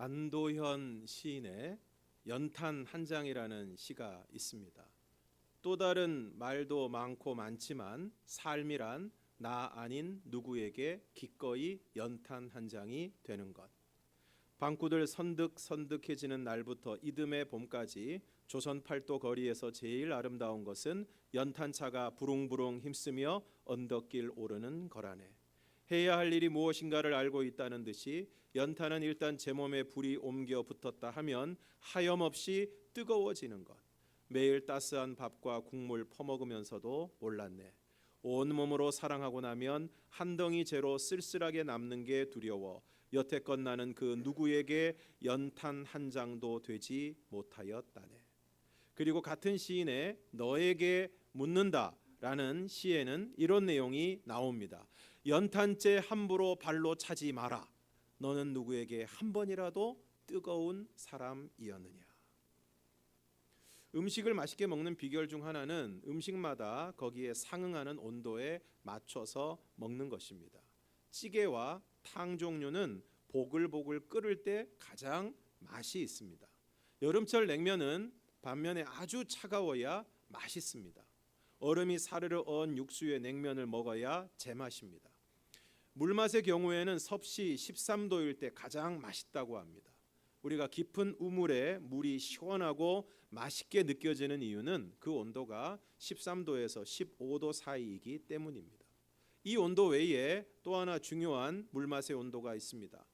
안도현 시인의 연탄 한 장이라는 시가 있습니다. 또 다른 말도 많고 많지만 삶이란 나 아닌 누구에게 기꺼이 연탄 한 장이 되는 것. 방구들 선득선득해지는 날부터 이듬해 봄까지 조선 팔도 거리에서 제일 아름다운 것은 연탄차가 부릉부릉 힘쓰며 언덕길 오르는 거라네. 해야 할 일이 무엇인가를 알고 있다는 듯이 연탄은 일단 제 몸에 불이 옮겨 붙었다 하면 하염없이 뜨거워지는 것. 매일 따스한 밥과 국물 퍼먹으면서도 몰랐네. 온몸으로 사랑하고 나면 한 덩이 재로 쓸쓸하게 남는 게 두려워 여태껏 나는 그 누구에게 연탄 한 장도 되지 못하였다네. 그리고 같은 시인의 너에게 묻는다라는 시에는 이런 내용이 나옵니다. 연탄재 함부로 발로 차지 마라. 너는 누구에게 한 번이라도 뜨거운 사람이었느냐. 음식을 맛있게 먹는 비결 중 하나는 음식마다 거기에 상응하는 온도에 맞춰서 먹는 것입니다. 찌개와 탕 종류는 보글보글 끓을 때 가장 맛이 있습니다. 여름철 냉면은 반면에 아주 차가워야 맛있습니다. 얼음이 사르르 언 육수의 냉면을 먹어야 제맛입니다. 물맛의 경우에는 섭씨 13도일 때 가장 맛있다고 합니다. 우리가 깊은 우물에 물이 시원하고 맛있게 느껴지는 이유는 그 온도가 13도에서 15도 사이이기 때문입니다. 이 온도 외에 또 하나 중요한 물맛의 온도가 있습니다.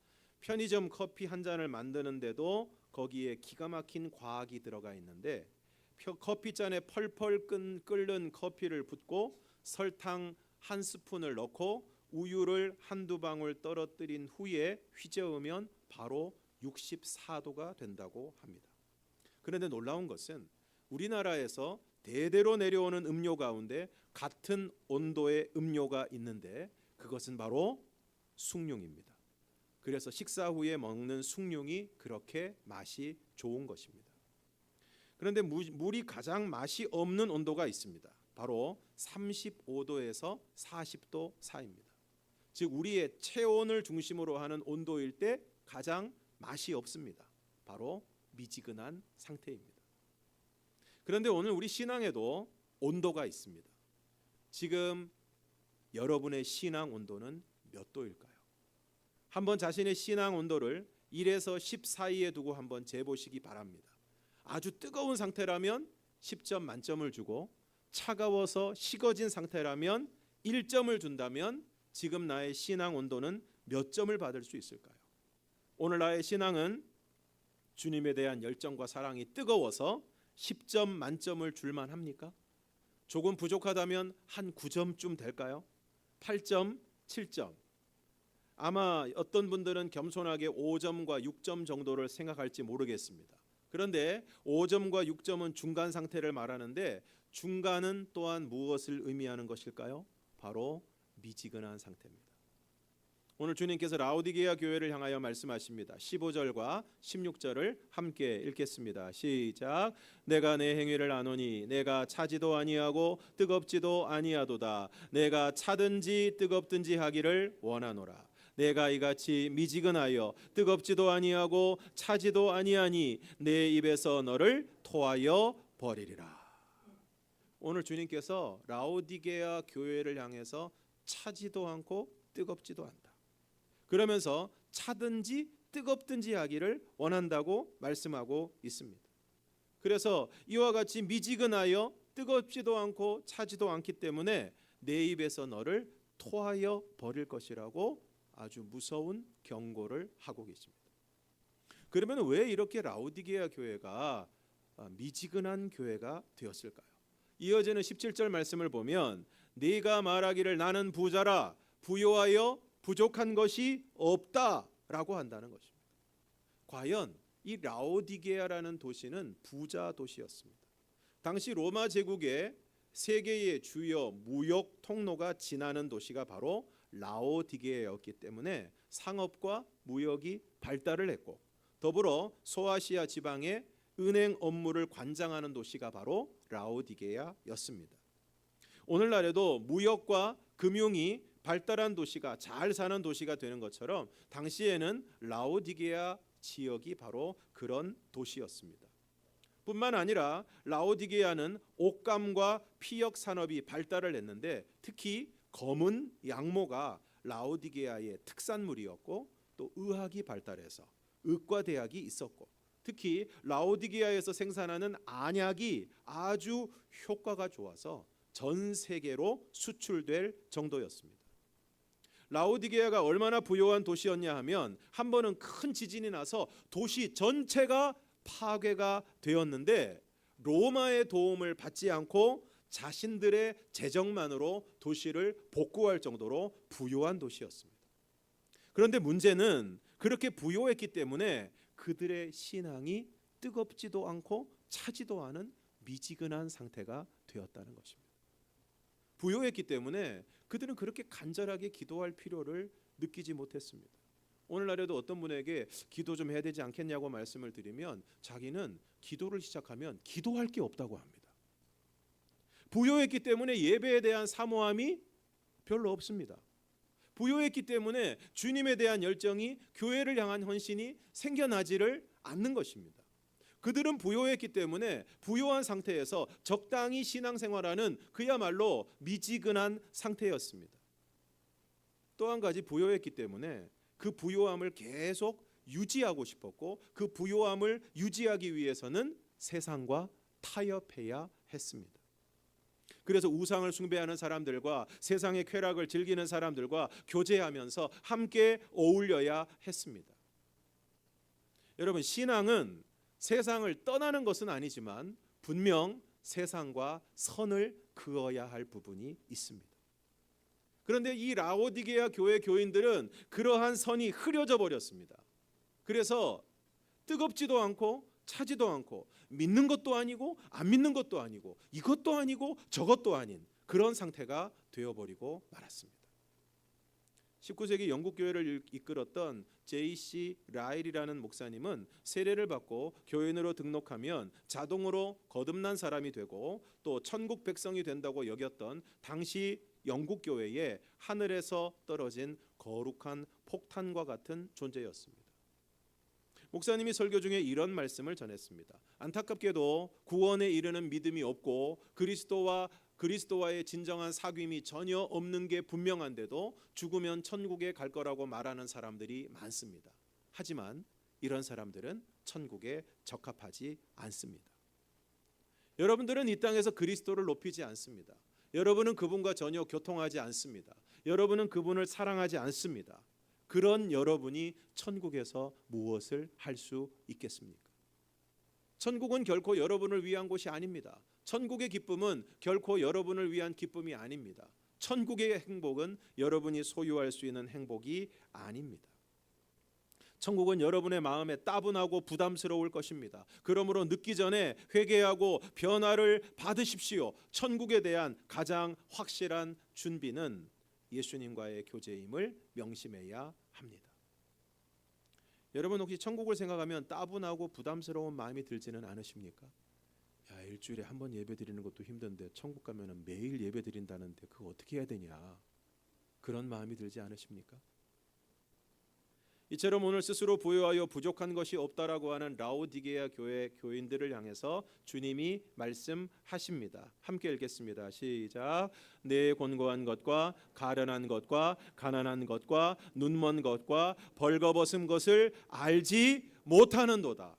편의점 커피 한 잔을 만드는데도 거기에 기가 막힌 과학이 들어가 있는데 커피잔에 펄펄 끓는 커피를 붓고 설탕 한 스푼을 넣고 우유를 한두 방울 떨어뜨린 후에 휘저으면 바로 64도가 된다고 합니다. 그런데 놀라운 것은 우리나라에서 대대로 내려오는 음료 가운데 같은 온도의 음료가 있는데 그것은 바로 숭늉입니다. 그래서 식사 후에 먹는 숭늉이 그렇게 맛이 좋은 것입니다. 그런데 물이 가장 맛이 없는 온도가 있습니다. 바로 35도에서 40도 사이입니다. 즉 우리의 체온을 중심으로 하는 온도일 때 가장 맛이 없습니다. 바로 미지근한 상태입니다. 그런데 오늘 우리 신앙에도 온도가 있습니다. 지금 여러분의 신앙 온도는 몇 도일까요? 한번 자신의 신앙 온도를 1에서 10 사이에 두고 한번 재보시기 바랍니다. 아주 뜨거운 상태라면 10점 만점을 주고 차가워서 식어진 상태라면 1점을 준다면 지금 나의 신앙 온도는 몇 점을 받을 수 있을까요? 오늘 나의 신앙은 주님에 대한 열정과 사랑이 뜨거워서 10점 만점을 줄만 합니까? 조금 부족하다면 한 9점쯤 될까요? 8점, 7점. 아마 어떤 분들은 겸손하게 5점과 6점 정도를 생각할지 모르겠습니다. 그런데 5점과 6점은 중간 상태를 말하는데 중간은 또한 무엇을 의미하는 것일까요? 바로 미지근한 상태입니다. 오늘 주님께서 라오디게아 교회를 향하여 말씀하십니다. 15절과 16절을 함께 읽겠습니다. 시작. 내가 내 행위를 아노니 내가 차지도 아니하고 뜨겁지도 아니하도다. 내가 차든지 뜨겁든지 하기를 원하노라. 내가 이같이 미지근하여 뜨겁지도 아니하고 차지도 아니하니 내 입에서 너를 토하여 버리리라. 오늘 주님께서 라오디게아 교회를 향해서 차지도 않고 뜨겁지도 않다. 그러면서 차든지 뜨겁든지 하기를 원한다고 말씀하고 있습니다. 그래서 이와 같이 미지근하여 뜨겁지도 않고 차지도 않기 때문에 내 입에서 너를 토하여 버릴 것이라고 아주 무서운 경고를 하고 계십니다. 그러면 왜 이렇게 라오디게아 교회가 미지근한 교회가 되었을까요? 이어지는 17절 말씀을 보면 네가 말하기를 나는 부자라 부요하여 부족한 것이 없다라고 한다는 것입니다. 과연 이 라오디게아라는 도시는 부자 도시였습니다. 당시 로마 제국의 세계의 주요 무역 통로가 지나는 도시가 바로 라오디게아였기 때문에 상업과 무역이 발달을 했고 더불어 소아시아 지방의 은행 업무를 관장하는 도시가 바로 라오디게아였습니다. 오늘날에도 무역과 금융이 발달한 도시가 잘 사는 도시가 되는 것처럼 당시에는 라오디게아 지역이 바로 그런 도시였습니다. 뿐만 아니라 라오디게아는 옷감과 피역 산업이 발달을 했는데 특히 검은 양모가 라오디게아의 특산물이었고 또 의학이 발달해서 의과 대학이 있었고 특히 라오디게아에서 생산하는 안약이 아주 효과가 좋아서 전 세계로 수출될 정도였습니다. 라오디게아가 얼마나 부유한 도시였냐 하면 한 번은 큰 지진이 나서 도시 전체가 파괴가 되었는데 로마의 도움을 받지 않고 자신들의 재정만으로 도시를 복구할 정도로 부유한 도시였습니다. 그런데 문제는 그렇게 부유했기 때문에 그들의 신앙이 뜨겁지도 않고 차지도 않은 미지근한 상태가 되었다는 것입니다. 부유했기 때문에 그들은 그렇게 간절하게 기도할 필요를 느끼지 못했습니다. 오늘날에도 어떤 분에게 기도 좀 해야 되지 않겠냐고 말씀을 드리면 자기는 기도를 시작하면 기도할 게 없다고 합니다. 부유했기 때문에 예배에 대한 사모함이 별로 없습니다. 부유했기 때문에 주님에 대한 열정이 교회를 향한 헌신이 생겨나지를 않는 것입니다. 그들은 부유했기 때문에 부유한 상태에서 적당히 신앙생활하는 그야말로 미지근한 상태였습니다. 또 한 가지 부유했기 때문에 그 부유함을 계속 유지하고 싶었고 그 부유함을 유지하기 위해서는 세상과 타협해야 했습니다. 그래서 우상을 숭배하는 사람들과 세상의 쾌락을 즐기는 사람들과 교제하면서 함께 어울려야 했습니다. 여러분, 신앙은 세상을 떠나는 것은 아니지만 분명 세상과 선을 그어야 할 부분이 있습니다. 그런데 이 라오디게아 교회 교인들은 그러한 선이 흐려져 버렸습니다. 그래서 뜨겁지도 않고 차지도 않고 믿는 것도 아니고 안 믿는 것도 아니고 이것도 아니고 저것도 아닌 그런 상태가 되어버리고 말았습니다. 19세기 영국 교회를 이끌었던 J.C. 라일이라는 목사님은 세례를 받고 교인으로 등록하면 자동으로 거듭난 사람이 되고 또 천국 백성이 된다고 여겼던 당시 영국 교회에 하늘에서 떨어진 거룩한 폭탄과 같은 존재였습니다. 목사님이 설교 중에 이런 말씀을 전했습니다. 안타깝게도 구원에 이르는 믿음이 없고 그리스도와의 진정한 사귐이 전혀 없는 게 분명한데도 죽으면 천국에 갈 거라고 말하는 사람들이 많습니다. 하지만 이런 사람들은 천국에 적합하지 않습니다. 여러분들은 이 땅에서 그리스도를 높이지 않습니다. 여러분은 그분과 전혀 교통하지 않습니다. 여러분은 그분을 사랑하지 않습니다. 그런 여러분이 천국에서 무엇을 할 수 있겠습니까? 천국은 결코 여러분을 위한 곳이 아닙니다. 천국의 기쁨은 결코 여러분을 위한 기쁨이 아닙니다. 천국의 행복은 여러분이 소유할 수 있는 행복이 아닙니다. 천국은 여러분의 마음에 따분하고 부담스러울 것입니다. 그러므로 늦기 전에 회개하고 변화를 받으십시오. 천국에 대한 가장 확실한 준비는 예수님과의 교제임을 명심해야 합니다. 여러분 혹시 천국을 생각하면 따분하고 부담스러운 마음이 들지는 않으십니까? 야, 일주일에 한 번 예배 드리는 것도 힘든데 천국 가면은 매일 예배 드린다는데 그거 어떻게 해야 되냐? 그런 마음이 들지 않으십니까? 이처럼 오늘 스스로 부유하여 부족한 것이 없다라고 하는 라오디게아 교회 교인들을 향해서 주님이 말씀하십니다. 함께 읽겠습니다. 시작. 내 곤고한 것과 가련한 것과 가난한 것과 눈먼 것과 벌거벗은 것을 알지 못하는도다.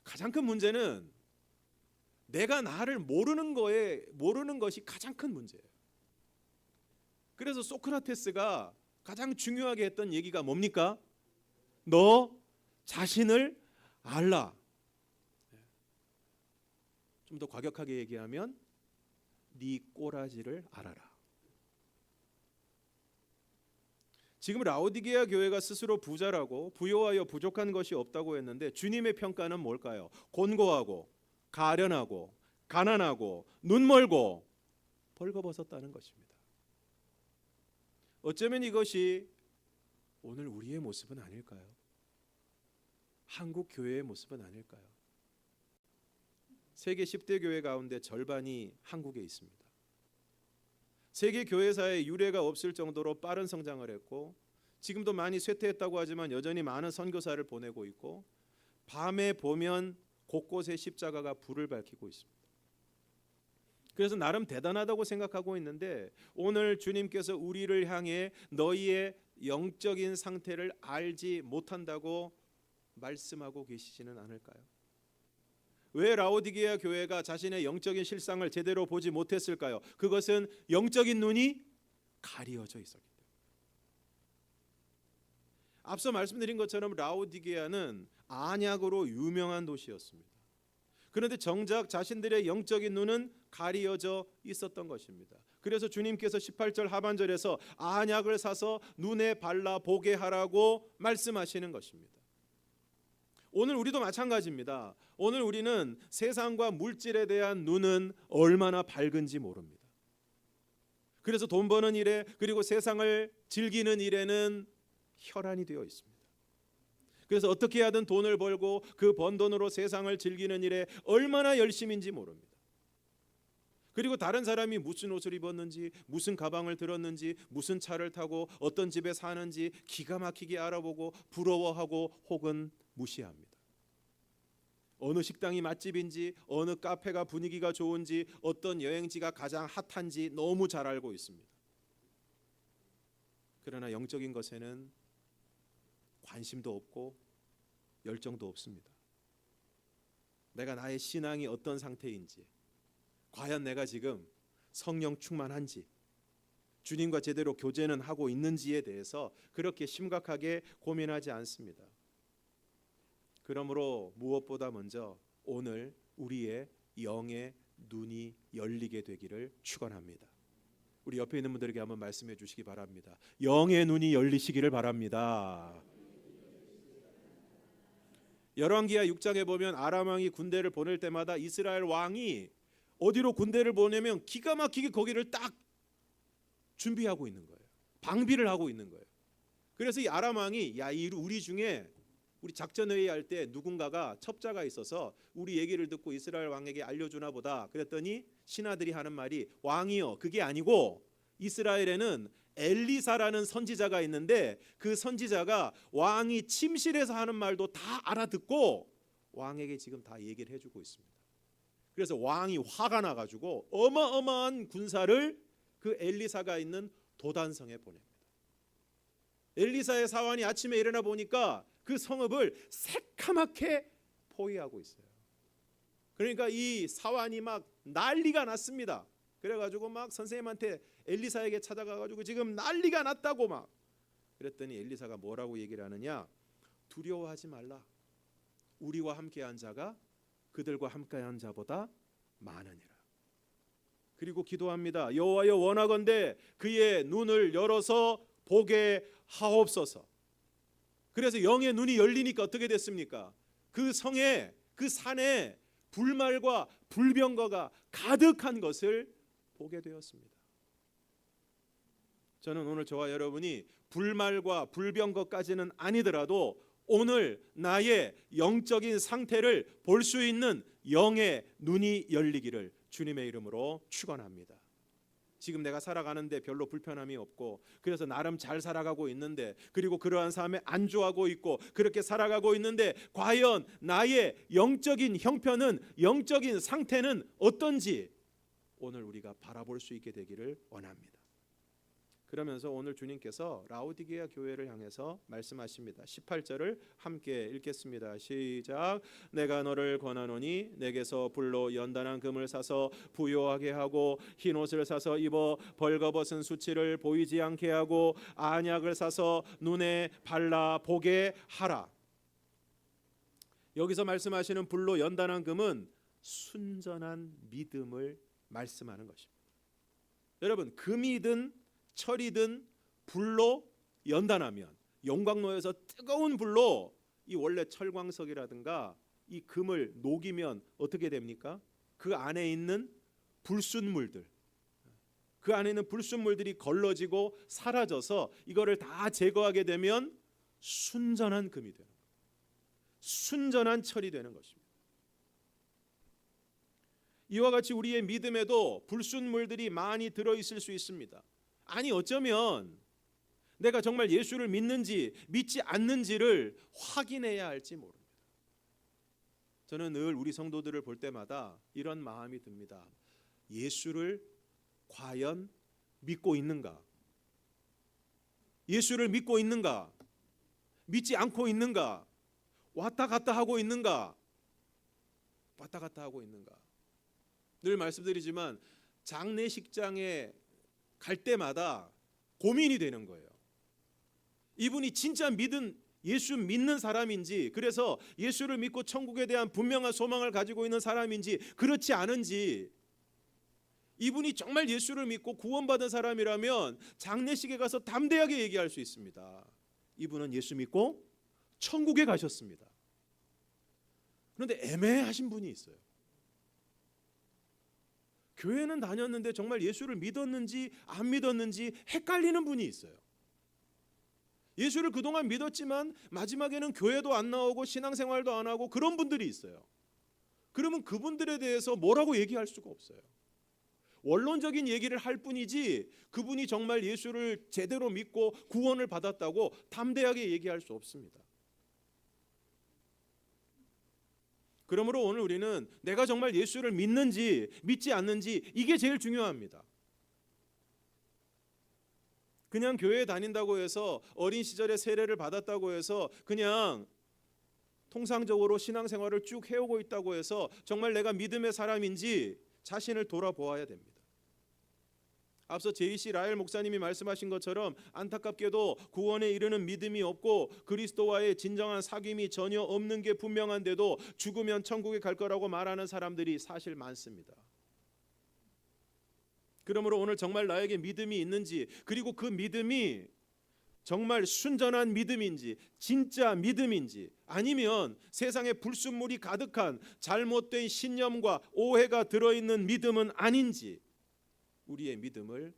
가장 큰 문제는 내가 나를 모르는 것이 가장 큰 문제예요. 그래서 소크라테스가 가장 중요하게 했던 얘기가 뭡니까? 너 자신을 알라. 좀 더 과격하게 얘기하면 네 꼬라지를 알아라. 지금 라오디게아 교회가 스스로 부자라고 부요하여 부족한 것이 없다고 했는데 주님의 평가는 뭘까요? 곤고하고 가련하고 가난하고 눈멀고 벌거벗었다는 것입니다. 어쩌면 이것이 오늘 우리의 모습은 아닐까요? 한국 교회의 모습은 아닐까요? 세계 10대 교회 가운데 절반이 한국에 있습니다. 세계 교회사에 유례가 없을 정도로 빠른 성장을 했고 지금도 많이 쇠퇴했다고 하지만 여전히 많은 선교사를 보내고 있고, 밤에 보면 곳곳에 십자가가 불을 밝히고 있습니다. 그래서 나름 대단하다고 생각하고 있는데, 오늘 주님께서 우리를 향해 너희의 영적인 상태를 알지 못한다고 말씀하고 계시지는 않을까요? 왜 라오디게아 교회가 자신의 영적인 실상을 제대로 보지 못했을까요? 그것은 영적인 눈이 가리어져 있었기 때문에. 앞서 말씀드린 것처럼 라오디게아는 안약으로 유명한 도시였습니다. 그런데 정작 자신들의 영적인 눈은 가리어져 있었던 것입니다. 그래서 주님께서 18절 하반절에서 안약을 사서 눈에 발라 보게 하라고 말씀하시는 것입니다. 오늘 우리도 마찬가지입니다. 오늘 우리는 세상과 물질에 대한 눈은 얼마나 밝은지 모릅니다. 그래서 돈 버는 일에, 그리고 세상을 즐기는 일에는 혈안이 되어 있습니다. 그래서 어떻게 하든 돈을 벌고 그 번 돈으로 세상을 즐기는 일에 얼마나 열심인지 모릅니다. 그리고 다른 사람이 무슨 옷을 입었는지, 무슨 가방을 들었는지, 무슨 차를 타고 어떤 집에 사는지 기가 막히게 알아보고 부러워하고 혹은 무시합니다. 어느 식당이 맛집인지, 어느 카페가 분위기가 좋은지, 어떤 여행지가 가장 핫한지 너무 잘 알고 있습니다. 그러나 영적인 것에는 관심도 없고 열정도 없습니다. 내가 나의 신앙이 어떤 상태인지, 과연 내가 지금 성령 충만한지, 주님과 제대로 교제는 하고 있는지에 대해서 그렇게 심각하게 고민하지 않습니다. 그러므로 무엇보다 먼저 오늘 우리의 영의 눈이 열리게 되기를 축원합니다. 우리 옆에 있는 분들에게 한번 말씀해 주시기 바랍니다. 영의 눈이 열리시기를 바랍니다. 열왕기하 6장에 보면 아람 왕이 군대를 보낼 때마다 이스라엘 왕이 어디로 군대를 보내면 기가 막히게 거기를 딱 준비하고 있는 거예요. 방비를 하고 있는 거예요. 그래서 이 아람 왕이, 야, 우리 중에 우리 작전 회의할 때 누군가가 첩자가 있어서 우리 얘기를 듣고 이스라엘 왕에게 알려주나 보다. 그랬더니 신하들이 하는 말이, 왕이요, 그게 아니고 이스라엘에는 엘리사라는 선지자가 있는데 그 선지자가 왕이 침실에서 하는 말도 다 알아듣고 왕에게 지금 다 얘기를 해주고 있습니다. 그래서 왕이 화가 나가지고 어마어마한 군사를 그 엘리사가 있는 도단성에 보냅니다. 엘리사의 사환이 아침에 일어나 보니까 그 성읍을 새카맣게 포위하고 있어요. 그러니까 이 사환이 막 난리가 났습니다. 그래가지고 막 선생님한테 엘리사에게 찾아가가지고 지금 난리가 났다고 막. 그랬더니 엘리사가 뭐라고 얘기를 하느냐? 두려워하지 말라. 우리와 함께한 자가 그들과 함께한 자보다 많으니라. 그리고 기도합니다. 여호와여, 원하건대 그의 눈을 열어서 보게 하옵소서. 그래서 영의 눈이 열리니까 어떻게 됐습니까? 그 성에, 그 산에 불말과 불병거가 가득한 것을 보게 되었습니다. 저는 오늘 저와 여러분이 불말과 불병거까지는 아니더라도 오늘 나의 영적인 상태를 볼 수 있는 영의 눈이 열리기를 주님의 이름으로 축원합니다. 지금 내가 살아가는데 별로 불편함이 없고, 그래서 나름 잘 살아가고 있는데, 그리고 그러한 삶에 안주하고 있고 그렇게 살아가고 있는데, 과연 나의 영적인 형편은, 영적인 상태는 어떤지 오늘 우리가 바라볼 수 있게 되기를 원합니다. 그러면서 오늘 주님께서 라오디게아 교회를 향해서 말씀하십니다. 18절을 함께 읽겠습니다. 시작. 내가 너를 권하노니 내게서 불로 연단한 금을 사서 부요하게 하고 흰 옷을 사서 입어 벌거벗은 수치를 보이지 않게 하고 안약을 사서 눈에 발라 보게 하라. 여기서 말씀하시는 불로 연단한 금은 순전한 믿음을 말씀하는 것입니다. 여러분, 금이든 철이든 불로 연단하면, 용광로에서 뜨거운 불로 이 원래 철광석이라든가 이 금을 녹이면 어떻게 됩니까? 그 안에 있는 불순물들, 그 안에 있는 불순물들이 걸러지고 사라져서 이거를 다 제거하게 되면 순전한 금이 되는 거예요. 순전한 철이 되는 것입니다. 이와 같이 우리의 믿음에도 불순물들이 많이 들어있을 수 있습니다. 아니, 어쩌면 내가 정말 예수를 믿는지 믿지 않는지를 확인해야 할지 모릅니다. 저는 늘 우리 성도들을 볼 때마다 이런 마음이 듭니다. 예수를 과연 믿고 있는가? 예수를 믿고 있는가? 믿지 않고 있는가? 왔다 갔다 하고 있는가? 왔다 갔다 하고 있는가? 늘 말씀드리지만 장례식장에 갈 때마다 고민이 되는 거예요. 이분이 진짜 예수 믿는 사람인지, 그래서 예수를 믿고 천국에 대한 분명한 소망을 가지고 있는 사람인지, 그렇지 않은지, 이분이 정말 예수를 믿고 구원받은 사람이라면 장례식에 가서 담대하게 얘기할 수 있습니다. 이분은 예수 믿고 천국에 가셨습니다. 그런데 애매하신 분이 있어요. 교회는 다녔는데 정말 예수를 믿었는지 안 믿었는지 헷갈리는 분이 있어요. 예수를 그동안 믿었지만 마지막에는 교회도 안 나오고 신앙생활도 안 하고 그런 분들이 있어요. 그러면 그분들에 대해서 뭐라고 얘기할 수가 없어요. 원론적인 얘기를 할 뿐이지 그분이 정말 예수를 제대로 믿고 구원을 받았다고 담대하게 얘기할 수 없습니다. 그러므로 오늘 우리는 내가 정말 예수를 믿는지 믿지 않는지, 이게 제일 중요합니다. 그냥 교회에 다닌다고 해서, 어린 시절에 세례를 받았다고 해서 그냥 통상적으로 신앙생활을 쭉 해오고 있다고 해서 정말 내가 믿음의 사람인지 자신을 돌아보아야 됩니다. 앞서 제이씨 라엘 목사님이 말씀하신 것처럼 안타깝게도 구원에 이르는 믿음이 없고 그리스도와의 진정한 사귐이 전혀 없는 게 분명한데도 죽으면 천국에 갈 거라고 말하는 사람들이 사실 많습니다. 그러므로 오늘 정말 나에게 믿음이 있는지, 그리고 그 믿음이 정말 순전한 믿음인지, 진짜 믿음인지, 아니면 세상에 불순물이 가득한 잘못된 신념과 오해가 들어있는 믿음은 아닌지, 우리의 믿음을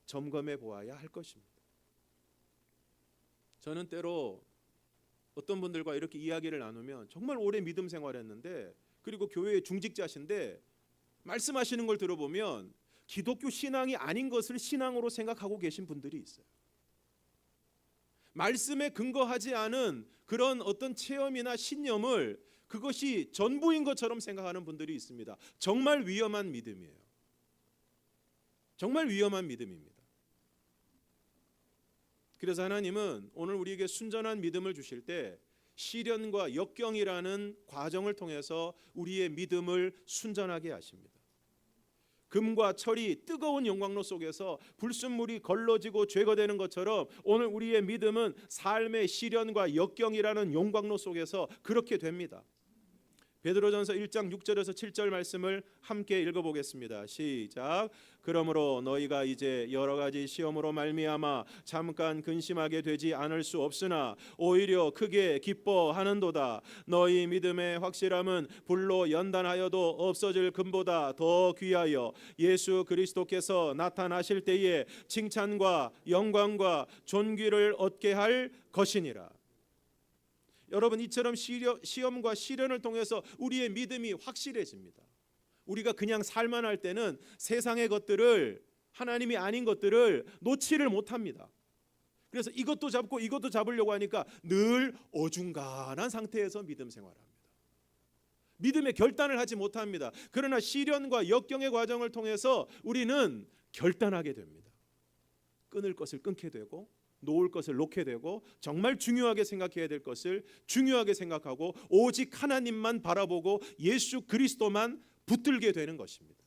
점검해 보아야 할 것입니다. 저는 때로 어떤 분들과 이렇게 이야기를 나누면 정말 오래 믿음 생활했는데, 그리고 교회의 중직자신데 말씀하시는 걸 들어보면 기독교 신앙이 아닌 것을 신앙으로 생각하고 계신 분들이 있어요. 말씀에 근거하지 않은 그런 어떤 체험이나 신념을 그것이 전부인 것처럼 생각하는 분들이 있습니다. 정말 위험한 믿음이에요. 정말 위험한 믿음입니다. 그래서 하나님은 오늘 우리에게 순전한 믿음을 주실 때 시련과 역경이라는 과정을 통해서 우리의 믿음을 순전하게 하십니다. 금과 철이 뜨거운 영광로 속에서 불순물이 걸러지고 제거되는 것처럼 오늘 우리의 믿음은 삶의 시련과 역경이라는 영광로 속에서 그렇게 됩니다. 베드로전서 1장 6절에서 7절 말씀을 함께 읽어보겠습니다. 시작. 그러므로 너희가 이제 여러 가지 시험으로 말미암아 잠깐 근심하게 되지 않을 수 없으나 오히려 크게 기뻐하는도다. 너희 믿음의 확실함은 불로 연단하여도 없어질 금보다 더 귀하여 예수 그리스도께서 나타나실 때에 칭찬과 영광과 존귀를 얻게 할 것이니라. 여러분, 이처럼 시험과 시련을 통해서 우리의 믿음이 확실해집니다. 우리가 그냥 살만 할 때는 세상의 것들을, 하나님이 아닌 것들을 놓지를 못합니다. 그래서 이것도 잡고 이것도 잡으려고 하니까 늘 어중간한 상태에서 믿음 생활합니다. 믿음의 결단을 하지 못합니다. 그러나 시련과 역경의 과정을 통해서 우리는 결단하게 됩니다. 끊을 것을 끊게 되고 놓을 것을 놓게 되고 정말 중요하게 생각해야 될 것을 중요하게 생각하고 오직 하나님만 바라보고 예수 그리스도만 붙들게 되는 것입니다.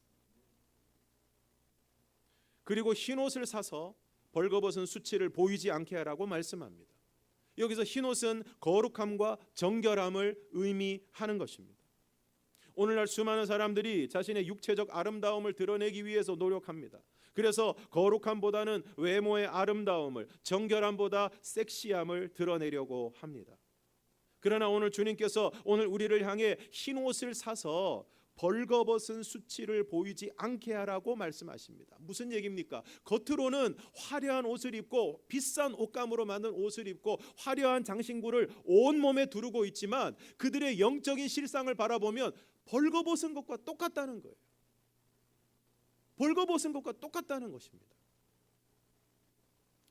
그리고 흰옷을 사서 벌거벗은 수치를 보이지 않게 하라고 말씀합니다. 여기서 흰옷은 거룩함과 정결함을 의미하는 것입니다. 오늘날 수많은 사람들이 자신의 육체적 아름다움을 드러내기 위해서 노력합니다. 그래서 거룩함보다는 외모의 아름다움을, 정결함보다 섹시함을 드러내려고 합니다. 그러나 오늘 주님께서 오늘 우리를 향해 흰옷을 사서 벌거벗은 수치를 보이지 않게 하라고 말씀하십니다. 무슨 얘기입니까? 겉으로는 화려한 옷을 입고 비싼 옷감으로 만든 옷을 입고 화려한 장신구를 온몸에 두르고 있지만 그들의 영적인 실상을 바라보면 벌거벗은 것과 똑같다는 거예요. 벌거벗은 것과 똑같다는 것입니다.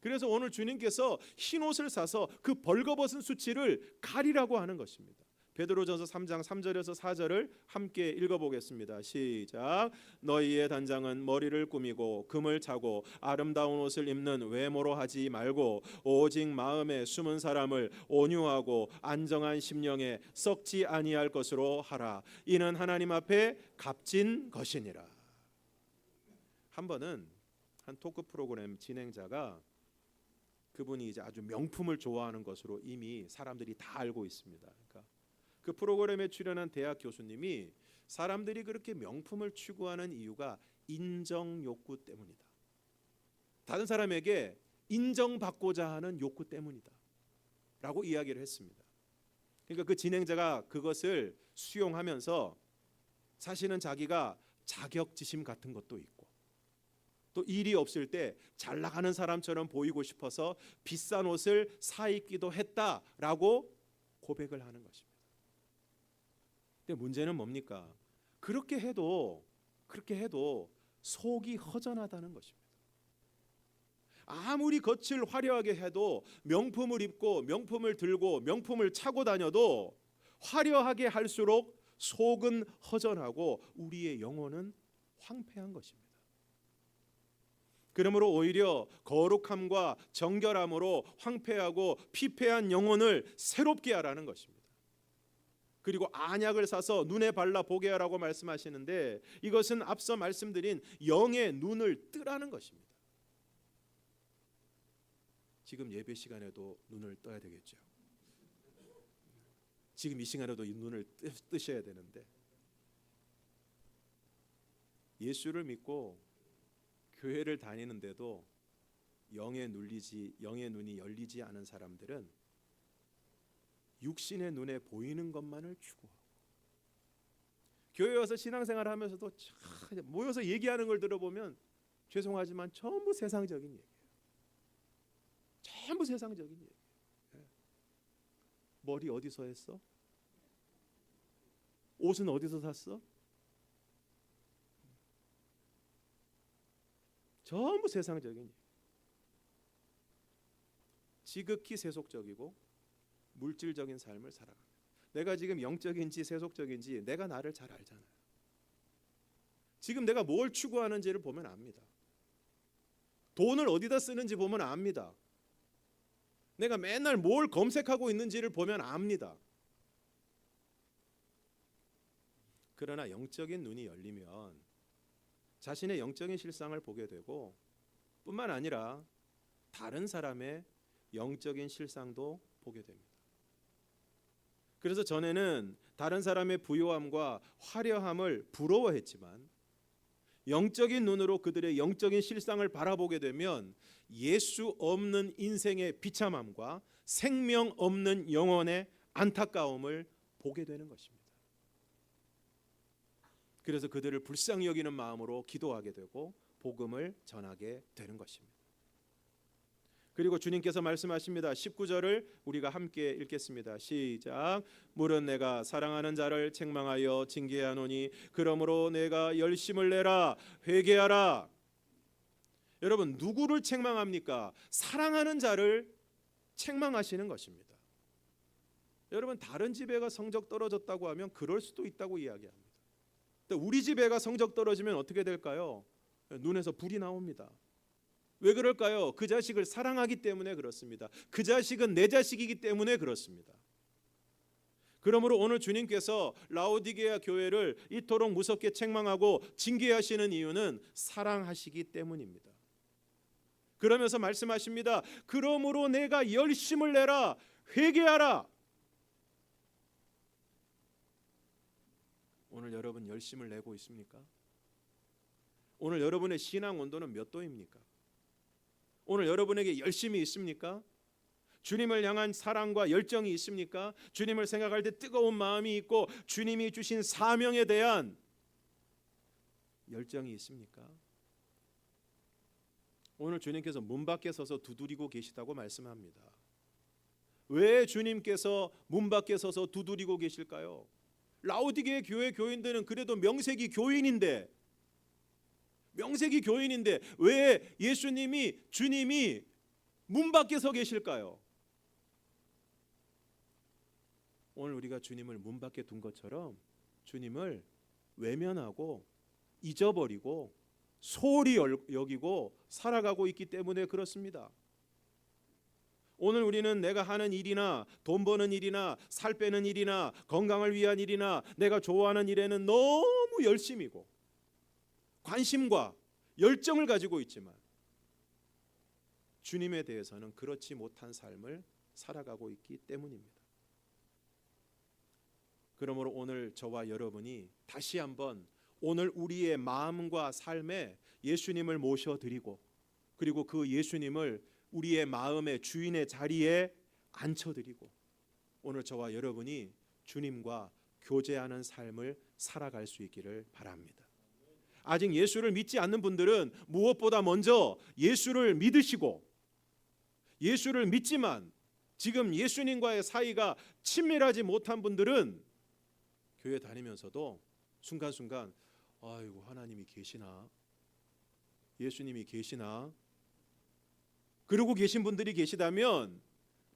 그래서 오늘 주님께서 흰 옷을 사서 그 벌거벗은 수치를 가리라고 하는 것입니다. 베드로전서 3장 3절에서 4절을 함께 읽어보겠습니다. 시작. 너희의 단장은 머리를 꾸미고 금을 차고 아름다운 옷을 입는 외모로 하지 말고 오직 마음에 숨은 사람을 온유하고 안정한 심령에 썩지 아니할 것으로 하라. 이는 하나님 앞에 값진 것이니라. 한 번은 한 토크 프로그램 진행자가 그분이 이제 아주 명품을 좋아하는 것으로 이미 사람들이 다 알고 있습니다. 그러니까 그 프로그램에 출연한 대학 교수님이 사람들이 그렇게 명품을 추구하는 이유가 인정 욕구 때문이다. 다른 사람에게 인정받고자 하는 욕구 때문이다. 라고 이야기를 했습니다. 그러니까 그 진행자가 그것을 수용하면서 사실은 자기가 자격지심 같은 것도 있고 또 일이 없을 때 잘 나가는 사람처럼 보이고 싶어서 비싼 옷을 사 입기도 했다라고 고백을 하는 것입니다. 근데 문제는 뭡니까? 그렇게 해도 속이 허전하다는 것입니다. 아무리 겉을 화려하게 해도 명품을 입고 명품을 들고 명품을 차고 다녀도 화려하게 할수록 속은 허전하고 우리의 영혼은 황폐한 것입니다. 그러므로 오히려 거룩함과 정결함으로 황폐하고 피폐한 영혼을 새롭게 하라는 것입니다. 그리고 안약을 사서 눈에 발라 보게 하라고 말씀하시는데 이것은 앞서 말씀드린 영의 눈을 뜨라는 것입니다. 지금 예배 시간에도 눈을 떠야 되겠죠. 지금 이 시간에도 이 눈을 뜨셔야 되는데 예수를 믿고 교회를 다니는데도 영의 눈이 열리지 않은 사람들은 육신의 눈에 보이는 것만을 추구하고 교회 와서 신앙생활을 하면서도 모여서 얘기하는 걸 들어보면 죄송하지만 전부 세상적인 얘기예요. 전부 세상적인 얘기예요. 머리 어디서 했어? 옷은 어디서 샀어? 전부 세상적인 얘기. 지극히 세속적이고 물질적인 삶을 살아갑니다. 내가 지금 영적인지 세속적인지 내가 나를 잘 알잖아요. 지금 내가 뭘 추구하는지를 보면 압니다. 돈을 어디다 쓰는지 보면 압니다. 내가 맨날 뭘 검색하고 있는지를 보면 압니다. 그러나 영적인 눈이 열리면 자신의 영적인 실상을 보게 되고 뿐만 아니라 다른 사람의 영적인 실상도 보게 됩니다. 그래서 전에는 다른 사람의 부요함과 화려함을 부러워했지만 영적인 눈으로 그들의 영적인 실상을 바라보게 되면 예수 없는 인생의 비참함과 생명 없는 영혼의 안타까움을 보게 되는 것입니다. 그래서 그들을 불쌍히 여기는 마음으로 기도하게 되고 복음을 전하게 되는 것입니다. 그리고 주님께서 말씀하십니다. 19절을 우리가 함께 읽겠습니다. 시작. 물은 내가 사랑하는 자를 책망하여 징계하노니 그러므로 내가 열심을 내라 회개하라. 여러분 누구를 책망합니까? 사랑하는 자를 책망하시는 것입니다. 여러분 다른 집 애가 성적 떨어졌다고 하면 그럴 수도 있다고 이야기합니다. 우리 집 애가 성적 떨어지면 어떻게 될까요? 눈에서 불이 나옵니다. 왜 그럴까요? 그 자식을 사랑하기 때문에 그렇습니다. 그 자식은 내 자식이기 때문에 그렇습니다. 그러므로 오늘 주님께서 라오디게아 교회를 이토록 무섭게 책망하고 징계하시는 이유는 사랑하시기 때문입니다. 그러면서 말씀하십니다. 그러므로 내가 열심을 내라 회개하라. 오늘 여러분 열심을 내고 있습니까? 오늘 여러분의 신앙 온도는 몇 도입니까? 오늘 여러분에게 열심이 있습니까? 주님을 향한 사랑과 열정이 있습니까? 주님을 생각할 때 뜨거운 마음이 있고 주님이 주신 사명에 대한 열정이 있습니까? 오늘 주님께서 문 밖에 서서 두드리고 계시다고 말씀합니다. 왜 주님께서 문 밖에 서서 두드리고 계실까요? 라오디게아 교회 교인들은 그래도 명색이 교인인데 왜 주님이 문 밖에 서 계실까요? 오늘 우리가 주님을 문 밖에 둔 것처럼 주님을 외면하고 잊어버리고 소홀히 여기고 살아가고 있기 때문에 그렇습니다. 오늘 우리는 내가 하는 일이나 돈 버는 일이나 살 빼는 일이나 건강을 위한 일이나 내가 좋아하는 일에는 너무 열심이고 관심과 열정을 가지고 있지만 주님에 대해서는 그렇지 못한 삶을 살아가고 있기 때문입니다. 그러므로 오늘 저와 여러분이 다시 한번 오늘 우리의 마음과 삶에 예수님을 모셔드리고 그리고 그 예수님을 우리의 마음의 주인의 자리에 앉혀드리고 오늘 저와 여러분이 주님과 교제하는 삶을 살아갈 수 있기를 바랍니다. 아직 예수를 믿지 않는 분들은 무엇보다 먼저 예수를 믿으시고 예수를 믿지만 지금 예수님과의 사이가 친밀하지 못한 분들은 교회 다니면서도 순간순간 아이고 하나님이 계시나? 예수님이 계시나? 그러고 계신 분들이 계시다면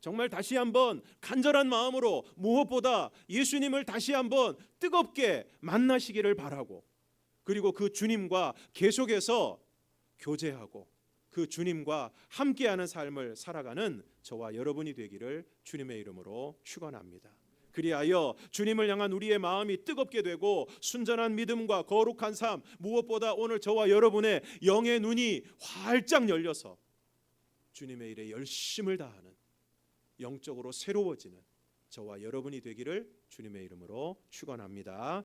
정말 다시 한번 간절한 마음으로 무엇보다 예수님을 다시 한번 뜨겁게 만나시기를 바라고 그리고 그 주님과 계속해서 교제하고 그 주님과 함께하는 삶을 살아가는 저와 여러분이 되기를 주님의 이름으로 축원합니다. 그리하여 주님을 향한 우리의 마음이 뜨겁게 되고 순전한 믿음과 거룩한 삶 무엇보다 오늘 저와 여러분의 영의 눈이 활짝 열려서 주님의 일에 열심을 다하는 영적으로 새로워지는 저와 여러분이 되기를 주님의 이름으로 축원합니다.